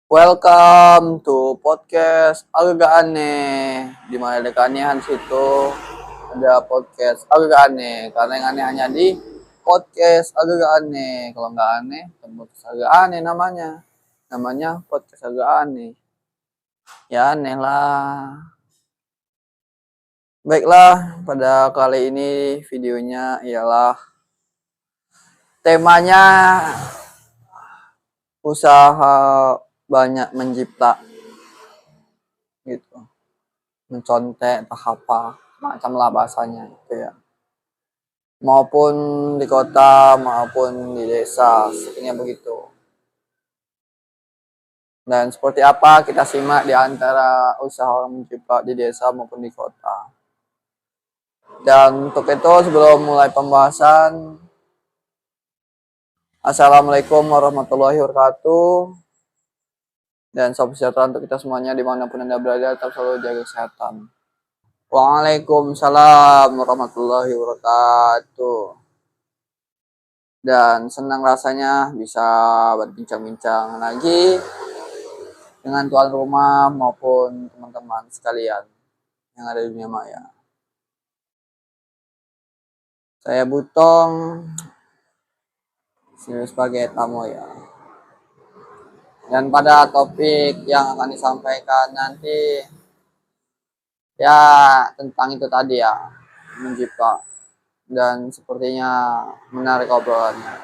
Welcome to podcast agak aneh. Di mana ada keanehan situ ada podcast agak aneh. Karena yang aneh hanya di podcast agak aneh. Kalau nggak aneh, podcast agak aneh namanya. Namanya podcast agak aneh. Ya aneh lah. Baiklah, pada kali ini videonya ialah temanya usaha banyak mencipta gitu. Mencontek entah apa macam lah bahasanya gitu ya, maupun di kota maupun di desa sepertinya begitu. Dan seperti apa kita simak di antara usaha orang mencipta di desa maupun di kota. Dan untuk itu sebelum mulai pembahasan, assalamualaikum warahmatullahi wabarakatuh, dan salam sejahtera untuk kita semuanya dimanapun anda berada, tetap selalu jaga kesehatan. Waalaikumsalam warahmatullahi wabarakatuh. Dan senang rasanya bisa berbincang-bincang lagi dengan tuan rumah maupun teman-teman sekalian yang ada di dunia maya. Saya Butong sebagai tamu ya. Dan pada topik yang akan disampaikan nanti ya tentang itu tadi ya, mencipta, dan sepertinya menarik obrolannya.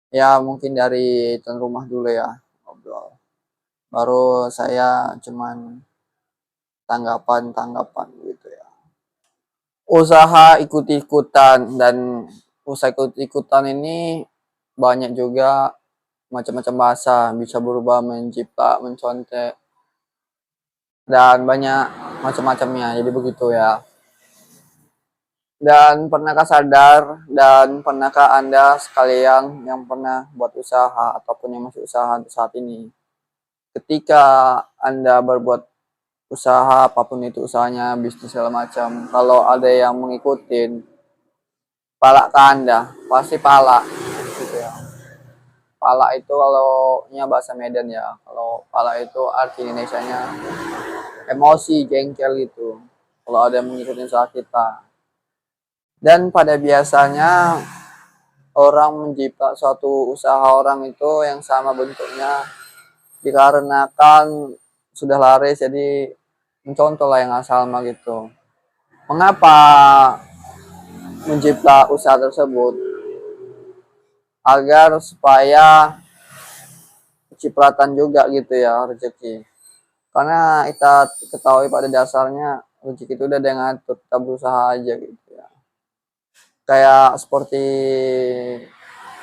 Ya mungkin dari tuan rumah dulu ya ngobrol. Baru saya cuman tanggapan gitu ya. Usaha ikut-ikutan, dan usaha ikut-ikutan ini banyak juga macam-macam bahasa, bisa berubah mencipta, mencontek, dan banyak macam-macamnya. Jadi begitu ya. Dan pernahkah sadar dan pernahkah Anda sekalian yang pernah buat usaha ataupun yang masih usaha saat ini, ketika Anda berbuat usaha apapun itu usahanya, bisnis segala macam, kalau ada yang mengikutin, palak ke Anda, pasti palak gitu ya. Palak itu kalau nya bahasa Medan ya, kalau palak itu arti Indonesianya emosi, jengkel gitu, kalau ada yang mengikuti usaha kita. Dan pada biasanya orang mencipta suatu usaha orang itu yang sama bentuknya dikarenakan sudah laris, jadi mencontoh lah yang asal mah gitu. Mengapa mencipta usaha tersebut? Agar supaya cipratan juga gitu ya rezeki. Karena kita ketahui pada dasarnya rezeki itu udah ada yang ngatur, kita berusaha aja gitu ya. Kayak seperti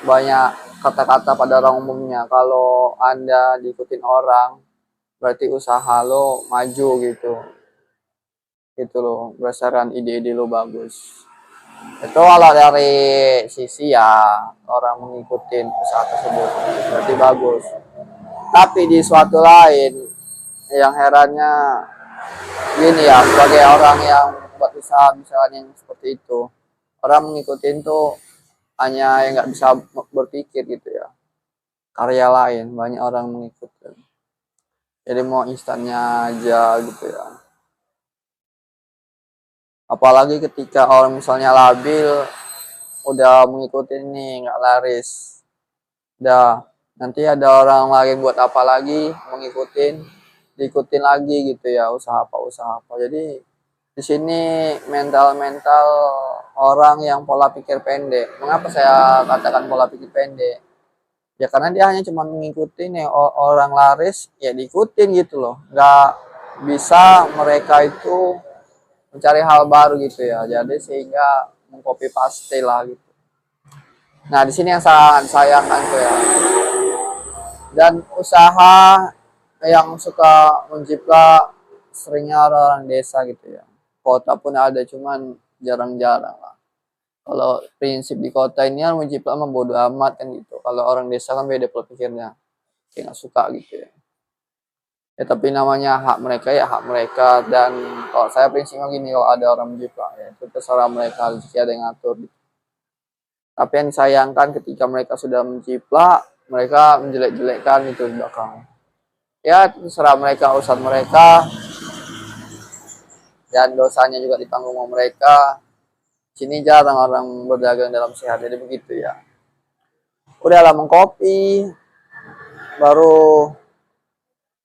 banyak kata-kata pada orang umumnya, kalau Anda diikutin orang berarti usaha lo maju gitu. Gitu loh, berdasarkan ide-ide lo bagus. Itu kalau dari sisi ya orang mengikuti usaha tersebut berarti bagus. Tapi di suatu lain yang herannya gini ya, sebagai orang yang buat usaha misalnya yang seperti itu, orang mengikuti tuh hanya yang nggak bisa berpikir gitu ya, karya lain banyak orang mengikuti, jadi mau instannya aja gitu ya. Apalagi ketika orang misalnya labil udah mengikuti ini nggak laris, udah nanti ada orang lain buat apa lagi mengikutin, diikutin lagi gitu ya, usaha apa. Jadi di sini mental orang yang pola pikir pendek. Mengapa saya katakan pola pikir pendek? Ya karena dia hanya cuma mengikuti nih orang laris ya diikutin gitu loh. Nggak bisa mereka itu mencari hal baru gitu ya. Jadi sehingga mengcopy paste lah gitu. Nah di sini yang sangat sayangkan tuh ya. Dan usaha yang suka mencipta seringnya orang-orang desa gitu ya. Kota pun ada cuman jarang-jarang lah. Kalau prinsip di kota ini kan mencipta membodo amat kan gitu. Kalau orang desa kan beda pola pikirnya. Kayak gak suka gitu ya. Ya tapi namanya hak mereka ya hak mereka. Dan kalau saya prinsipnya gini, kalau ada orang mencipta ya itu terserah mereka, rezeki ada yang ngatur gitu. Tapi yang disayangkan ketika mereka sudah mencipta mereka menjelek-jelekkan itu di belakang. Ya terserah mereka, urusan mereka, dan dosanya juga ditanggung sama mereka. Sini jarang orang berdagang dalam sehat, jadi begitu ya. Udahlah mengkopi, baru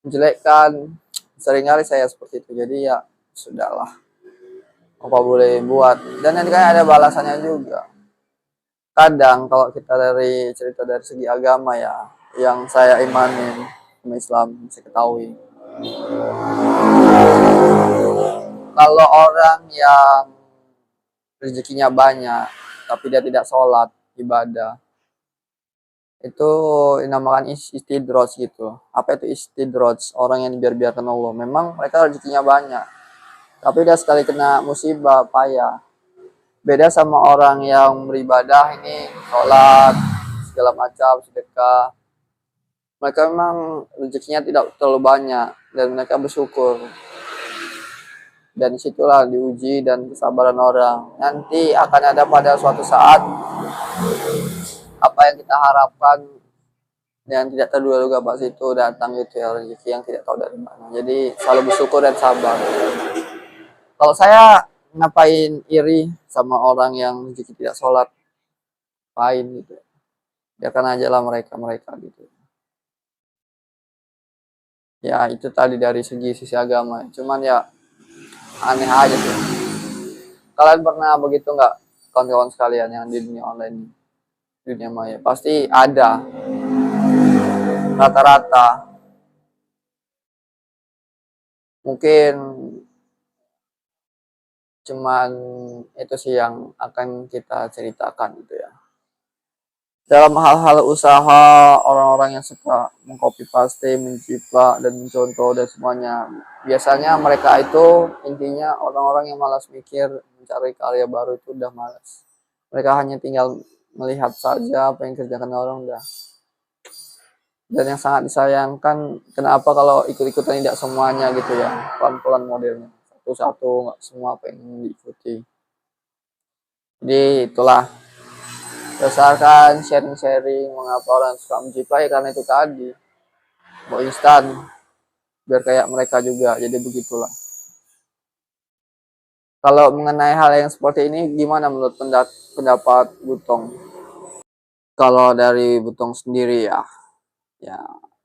menjelekkan. Seringkali saya seperti itu, jadi ya sudahlah. Apa boleh buat, dan nanti kan ada balasannya juga. Kadang kalau kita dari cerita dari segi agama ya, yang saya imanin sama Islam, saya ketahui. Kalau orang yang rezekinya banyak, tapi dia tidak sholat, ibadah, itu dinamakan istidroj gitu. Apa itu istidroj? Orang yang dibiarkan Allah. Memang mereka rezekinya banyak, tapi dia sekali kena musibah, payah. Beda sama orang yang beribadah ini, sholat, segala macam, sedekah. Mereka memang rezekinya tidak terlalu banyak, dan mereka bersyukur. Dan disitulah diuji dan kesabaran orang. Nanti akan ada pada suatu saat apa yang kita harapkan dan tidak terduga-duga pas itu datang gitu ya, rezeki yang tidak tahu dari mana. Jadi selalu bersyukur dan sabar. Kalau saya ngapain iri sama orang yang rezeki tidak sholat, ngapain gitu. Biarkan aja lah mereka gitu. Ya itu tadi dari sisi agama. Cuman ya aneh aja sih. Kalian pernah begitu nggak, kawan-kawan sekalian yang di dunia online, dunia maya? Pasti ada rata-rata. Mungkin cuman itu sih yang akan kita ceritakan gitu ya. Dalam hal-hal usaha, orang-orang yang suka mengcopy paste, menjiplak, dan mencontoh dan semuanya, biasanya mereka itu intinya orang-orang yang malas mikir, mencari karya baru itu udah malas. Mereka hanya tinggal melihat saja apa yang kerjakan orang udah. Dan yang sangat disayangkan, kenapa kalau ikut-ikutan tidak semuanya gitu ya, pelan-pelan modelnya, satu-satu, nggak semua apa yang diikuti. Jadi itulah, berdasarkan sharing-sharing mengapa orang suka menjiplak ya karena itu tadi, mau instan biar kayak mereka juga, jadi begitulah. Kalau mengenai hal yang seperti ini gimana menurut pendapat Butong? Kalau dari Butong sendiri ya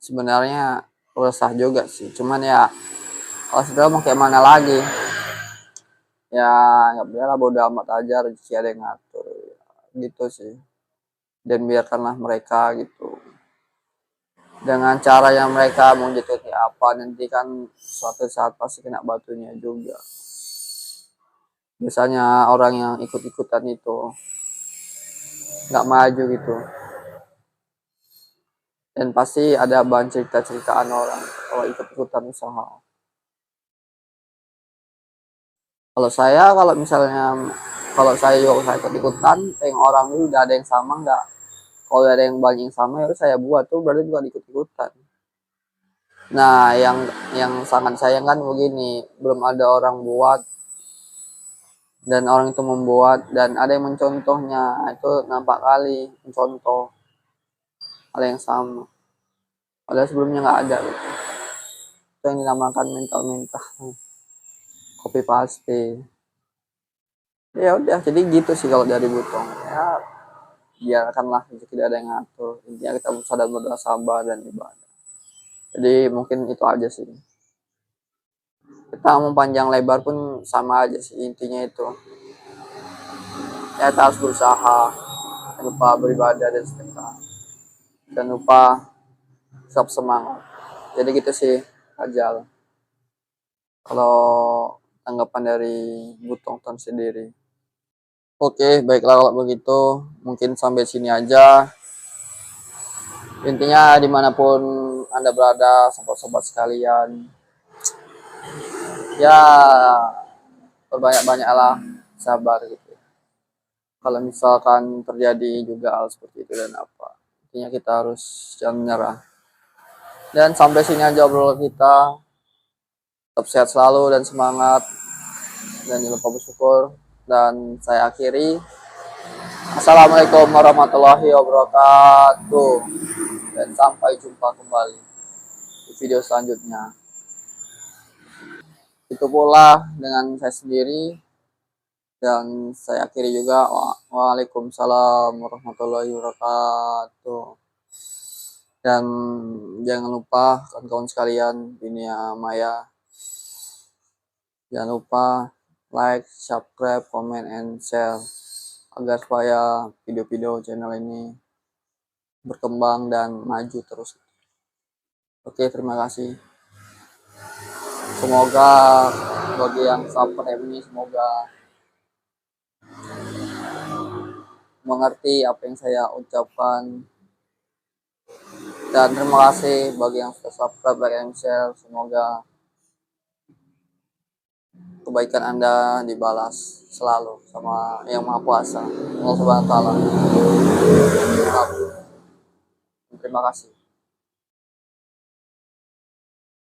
sebenarnya resah juga sih, cuman ya kalau sudah mau kayak mana lagi, ya nggak biarlah, bodo amat aja, rezeki ada yang ngatur gitu sih. Dan biarkanlah mereka gitu, dengan cara yang mereka mau jatuhi apa, nanti kan suatu saat pasti kena batunya juga. Biasanya orang yang ikut-ikutan itu nggak maju gitu, dan pasti ada bahan cerita-ceritaan orang kalau ikut-ikutan usaha. Kalau saya juga saya ikut-ikutan, yang orang itu udah ada yang sama nggak, kalau ada yang banyak yang sama ya saya buat tuh, berarti bukan ikut-ikutan. Nah yang sangat sayang kan begini, belum ada orang buat dan orang itu membuat dan ada yang mencontohnya, itu nampak kali mencontoh hal yang sama padahal sebelumnya nggak ada gitu. Itu yang dinamakan mental copy paste. Ya udah, jadi gitu sih kalau dari Butong ya, biarkanlah tidak ada yang ngatur, intinya kita sadar, berdoa, sabar, dan ibadah. Jadi mungkin itu aja sih, kita mau panjang lebar pun sama aja sih, intinya itu ya kita harus berusaha, jangan lupa beribadah dan sedekah, jangan lupa tetap semangat. Jadi gitu sih Ajal, kalau tanggapan dari Butong Ton sendiri. Oke, baiklah kalau begitu mungkin sampai sini aja. Intinya dimanapun Anda berada, sobat-sobat sekalian, ya berbanyak-banyaklah sabar gitu. Kalau misalkan terjadi juga hal seperti itu dan apa, intinya kita harus jangan menyerah. Dan sampai sini aja obrolan kita. Tetap sehat selalu dan semangat, dan jangan lupa bersyukur. Dan saya akhiri, assalamualaikum warahmatullahi wabarakatuh. dan sampai jumpa kembali di video selanjutnya. Itu pula dengan saya sendiri, dan saya akhiri juga. Waalaikumsalam warahmatullahi wabarakatuh. Dan jangan lupa kawan-kawan sekalian dunia maya, jangan lupa like, subscribe, comment, and share agar supaya video-video channel ini berkembang dan maju terus. Oke, terima kasih. Semoga bagi yang subscribe ini semoga mengerti apa yang saya ucapkan. Dan terima kasih bagi yang sudah subscribe, like, and share. Semoga kebaikan Anda dibalas selalu sama Yang Maha Kuasa, Allah Subhanahu wa Ta'ala. Terima kasih.